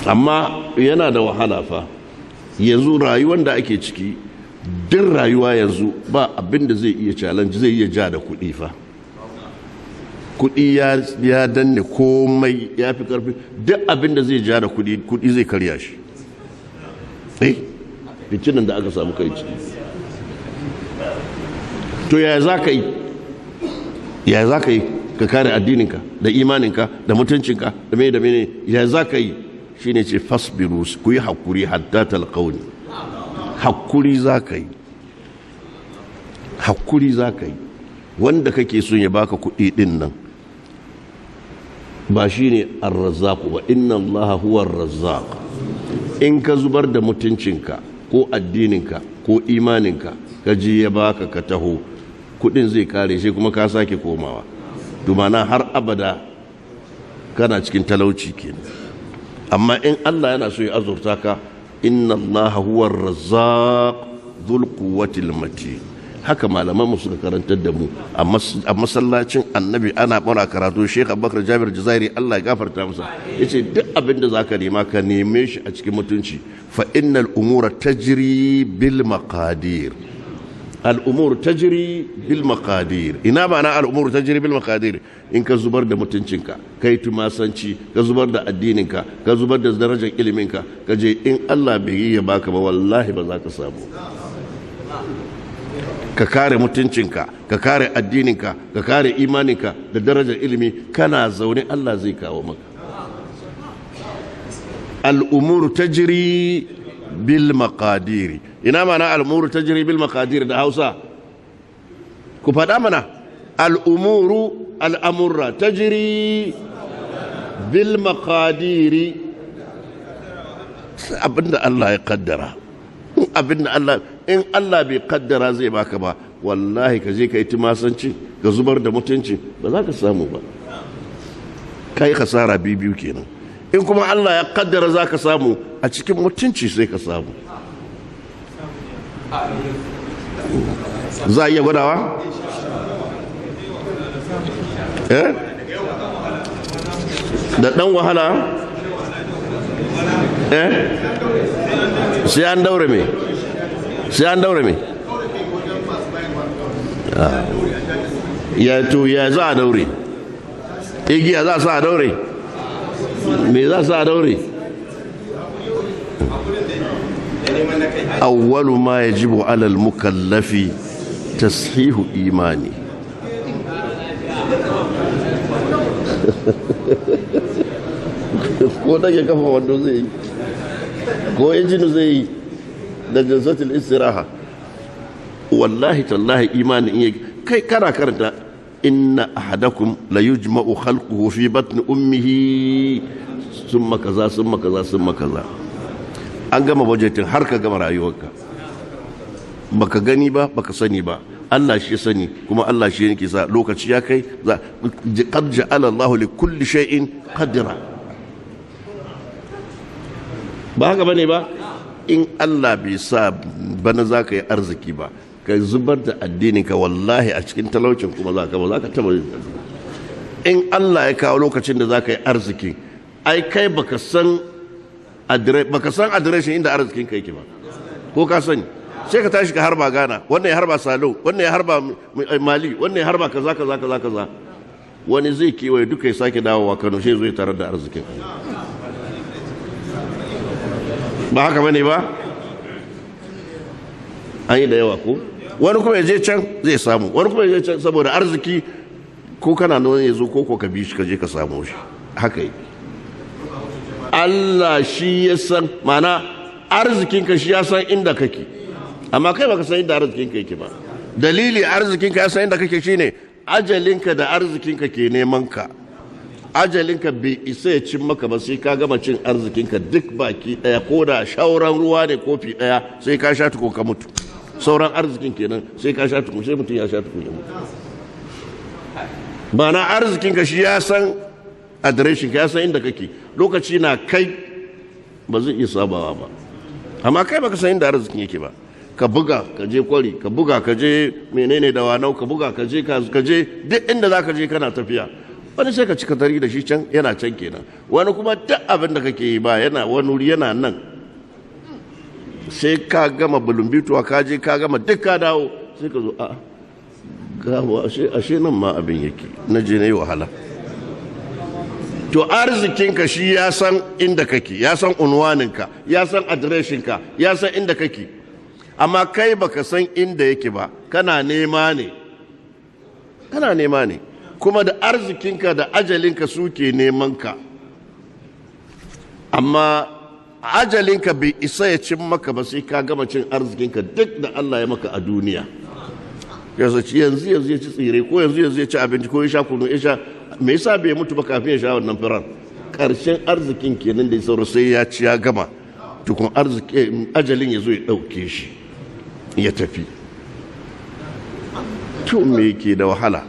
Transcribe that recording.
amma yana da wahala fa yanzu rayuwar da ake ciki din rayuwa yanzu ba abin da zai iya challenge zai iya ja da kuɗi fa kuɗi ya danne komai ya fi ƙarfi duk abin da zai ja da kuɗi zai karya shi fitinan da aka samu kai ciki to yaya za ka yi ka kare addininka da imaninka da mutuncinka da mene yaya za ka yi shi ne ce fasbiru ku yi haƙuri hatta talqauni haƙuri za ka yi wanda kake son ya baka kuɗi ɗin nan ba shi ne arrazzaku ba inna allaha huwa arrazzaq in ka zubar da mutuncinka ko addininka ko imaninka ka je ya baka ka taho kuɗin zai kare shi kuma ka sake komawa dumana har abada kana cikin talauci kenan amma in Allah yana so ya azurta ka inna allaha huwa arrazzaq dhul quwwatil matin haka malaman suka karantar da mu a masallacin annabi ana bara karatu Sheikh Abubakar Jabir Jazairi Allah ya gafarta masa yace duk abin da zaka nema ka neme shi a cikin mutunci fa innal umura tajri bil maqadir al umur tajri bil maqadir ina ma'ana al umur tajri bil maqadir in ka zubar da mutuncinka kai tumasanci ka zubar da addininka ka zubar da darajar iliminka ka je in Allah bai yi ya baka ba wallahi ba za ka samu ka kare mutuncinka ka kare addininka ka kare imaninka da darajar ilimi kana zaune Allah zai kawo maka al'umuru tajri bil maqadiri ina mana al'umuru tajri bil maqadiri da Hausa ku faɗa mana al'umuru al'amurra tajri bil maqadiri abinda Allah ya kaddara abinda Allah in Allah bai kaddara zai baka ba wallahi ka je ka yi tumasanci ka zubar da mutunci ba za ka samu ba kai kasara biyu kenan in kuma Allah ya kaddara za ka samu a cikin mutunci sai ka samu za a iya gwadawa? Da ɗan wahala? sai an daure me? sai an daure me ya to ya za a daure igiya za a sa a daure me za a sa a daure awwalu ma yajibu alal mukallafi tashihu imani ko dage kafa wando zai yi ko injinu zai yi da jalsatul istiraha wallahi tallahi imanin in kai kana karanta inna ahadakum la yujma'u khalquhu fi batni ummihi summa kaza an gama budgetin har ka gama rayuwarka baka gani ba baka sani ba Allah shi sani kuma Allah shi yake sa lokaci ya kai qad ja'ala Allahu li kulli shay'in qadra ba haka bane ba in Allah bai sa bana za ka yi arziki ba ka zubar da addininka wallahi a cikin talaucin kuma za ka taba in Allah ya kawo lokacin da za ka yi arziki ai kai baka san adireshin inda arzikin ka yake ba ko ka sani sai ka tashi ka harba Ghana wannan ya harba Salo wannan ya harba Mali wannan ya harba kaza wani zai kewaye duka ya sake dawowa Kano sai zai tarar da arzikin ba haka bane ba an yi da yawa ko wani kuma ya je can zai samu wani kuma ya je can saboda arziki ko kana nan ya zo ko ka bi shi ka je ka samu shi haka yi Allah shi ya san mana arzikinka shi ya san inda kake amma kai baka san inda arzikinka yake ba dalili arzikinka ya san inda kake shine ajalinka da arzikinka ke neman ka ajalinka bai isa ya cin maka ba sai ka gama cin arzikinka duk baki daya ko da shauran ruwa ne kofi daya sai ka sha tuko ka mutu sauran arzikin kenan sai ka sha tuko sai mutum ya sha tuko ya mutu ba na arzikinka shi ya san adireshin ka ya san inda kake lokaci na kai ba zai iya sabawa ba amma kai baka san inda arzikin yake ba ka buga ka je kwari ka buga ka je menene da wanau ka buga ka je duk inda za ka je kana tafiya wani sai ka cika tari da shi can yana can kenan, wani kuma duk abin da kake yi ba yana wani wuri yana nan, sai ka gama bulumbituwa ka je ka gama duk ka dawo sai ka zo a gawa ashe nan ma abin yake na je na yi wahala. To arzikinka shi ya san inda kake, ya san unwaninka, ya san adireshinka, ya san inda kake, amma kai baka san inda yake ba, kana nema ne kuma da arzikinka da ajalinka suke neman ka, amma ajalinka bai isa ya cin maka ba sai ka gama cin arzikinka duk da Allah ya maka a duniya. yanzu ya ci tsire ko yanzu ya ci abinci ko ya sha kunu ya sha, me yasa bai mutu ba kafin ya sha wannan firan? Karshen arzikin kenan da ya sauro sai ya ci ya gama tukun ajalin ya zo ya ɗauke shi ya tafi. To me ke da wahala?